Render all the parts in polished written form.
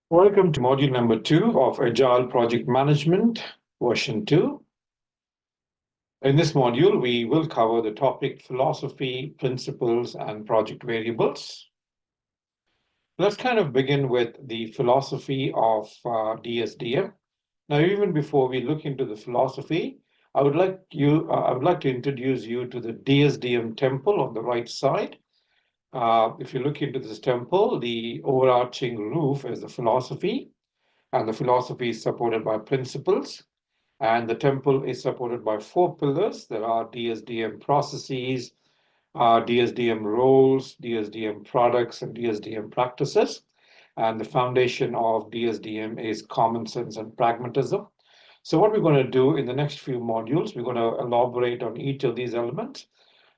Welcome to module number 2 of Agile Project Management, version 2. In this module, we will cover the topic philosophy, principles, and project variables. Let's kind of begin with the philosophy of DSDM. Now, even before we look into the philosophy, I would like to introduce you to the DSDM temple on the right side. If you look into this temple, the overarching roof is the philosophy, and the philosophy is supported by principles. And the temple is supported by 4 pillars. There are DSDM processes, DSDM roles, DSDM products, and DSDM practices. And the foundation of DSDM is common sense and pragmatism. So what we're going to do in the next few modules, we're going to elaborate on each of these elements.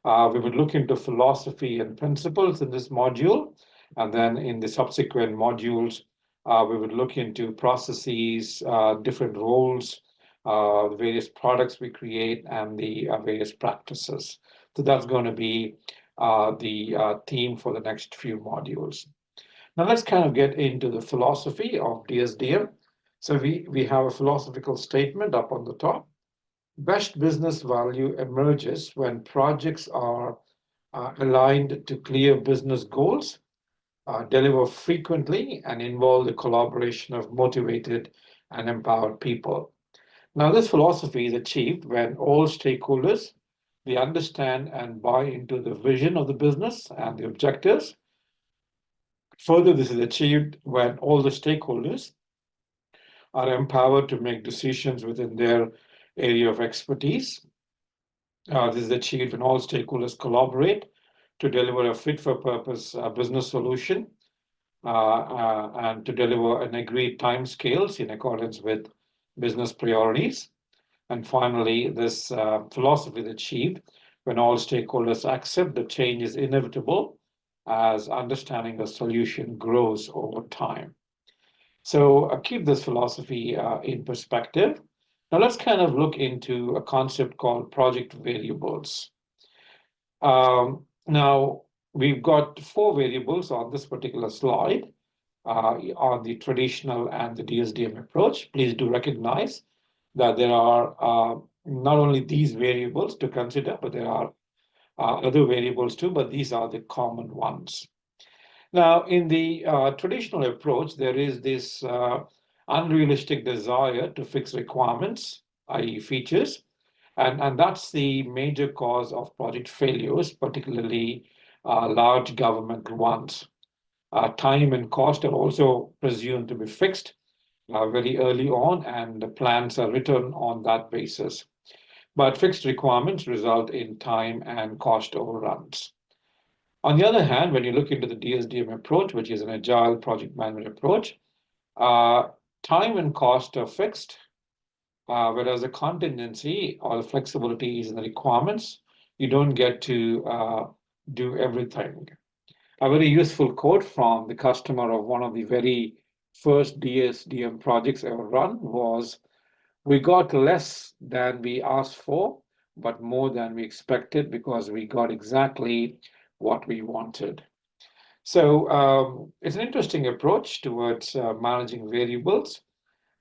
We would look into philosophy and principles in this module. And then in the subsequent modules, we would look into processes, different roles, the various products we create, and the various practices. So that's going to be the theme for the next few modules. Now let's kind of get into the philosophy of DSDM. So we have a philosophical statement up on the top. Best business value emerges when projects are aligned to clear business goals, deliver frequently, and involve the collaboration of motivated and empowered people. Now, this philosophy is achieved when all stakeholders they understand and buy into the vision of the business and the objectives. Further, this is achieved when all the stakeholders are empowered to make decisions within their area of expertise. This is achieved when all stakeholders collaborate to deliver a fit-for-purpose business solution and to deliver an agreed timescales in accordance with business priorities. And finally, this philosophy is achieved when all stakeholders accept the change is inevitable as understanding the solution grows over time. So keep this philosophy in perspective. Now let's kind of look into a concept called project variables. Now we've got 4 variables on this particular slide on the traditional and the DSDM approach. Please do recognize that there are not only these variables to consider, but there are other variables too, but these are the common ones. Now, in the traditional approach, there is this unrealistic desire to fix requirements, i.e. features, and that's the major cause of project failures, particularly large government ones. Time and cost are also presumed to be fixed very early on, and the plans are written on that basis. But fixed requirements result in time and cost overruns. On the other hand, when you look into the DSDM approach, which is an Agile Project Management approach, time and cost are fixed, whereas the contingency or the flexibility is in the requirements. You don't get to do everything. A very useful quote from the customer of one of the very first DSDM projects ever run was, "We got less than we asked for, but more than we expected because we got exactly what we wanted." So it's an interesting approach towards managing variables.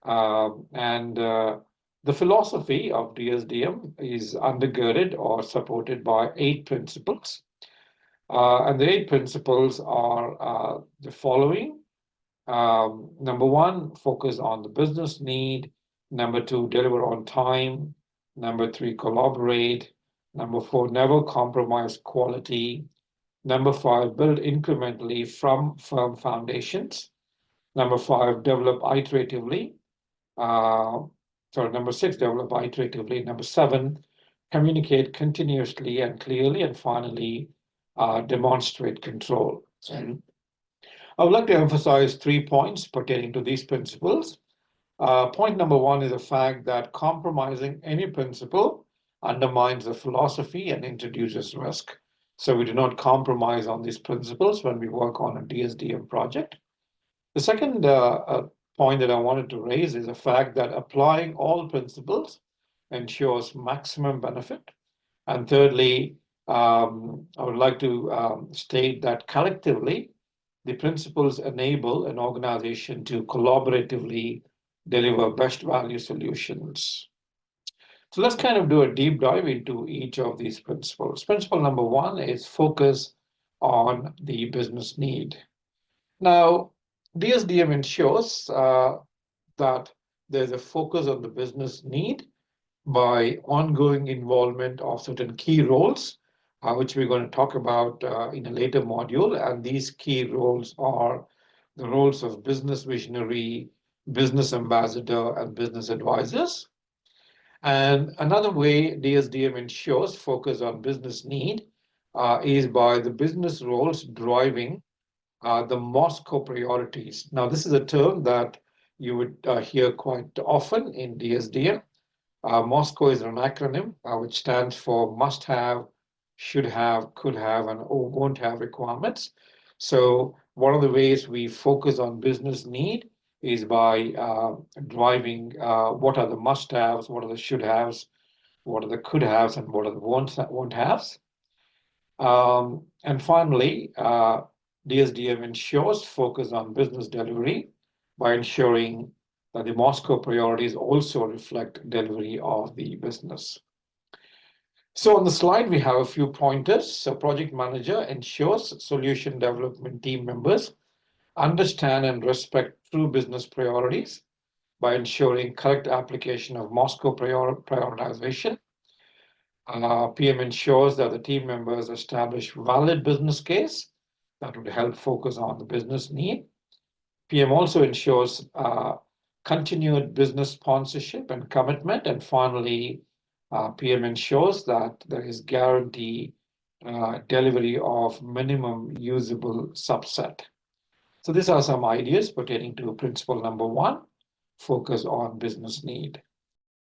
And the philosophy of DSDM is undergirded or supported by 8 principles. And the 8 principles are the following. Number 1, focus on the business need. Number 2, deliver on time. Number 3, collaborate. Number 4, never compromise quality. Number 5, build incrementally from firm foundations. Number 5, develop iteratively. Number 6, develop iteratively. Number 7, communicate continuously and clearly. And finally, demonstrate control. And I would like to emphasize 3 points pertaining to these principles. Point number 1 is the fact that compromising any principle undermines the philosophy and introduces risk. So we do not compromise on these principles when we work on a DSDM project. The second point that I wanted to raise is the fact that applying all principles ensures maximum benefit. And thirdly, I would like to state that collectively, the principles enable an organization to collaboratively deliver best value solutions. So let's kind of do a deep dive into each of these principles. Principle number one is focus on the business need. Now, DSDM ensures that there's a focus on the business need by ongoing involvement of certain key roles, which we're going to talk about in a later module. And these key roles are the roles of business visionary, business ambassador, and business advisors. And another way DSDM ensures focus on business need is by the business roles driving the Moscow priorities. Now, this is a term that you would hear quite often in DSDM. Moscow is an acronym which stands for must have, should have, could have, and or won't have requirements. So one of the ways we focus on business need is by driving what are the must haves, what are the should haves, what are the could haves, and what are the won't haves. And finally, DSDM ensures focus on business delivery by ensuring that the Moscow priorities also reflect delivery of the business. So on the slide, we have a few pointers. So project manager ensures solution development team members understand and respect true business priorities by ensuring correct application of Moscow prioritization. PM ensures that the team members establish valid business case that would help focus on the business need. PM also ensures continued business sponsorship and commitment. And finally, PM ensures that there is guarantee delivery of minimum usable subset. So these are some ideas pertaining to principle number one, focus on business need.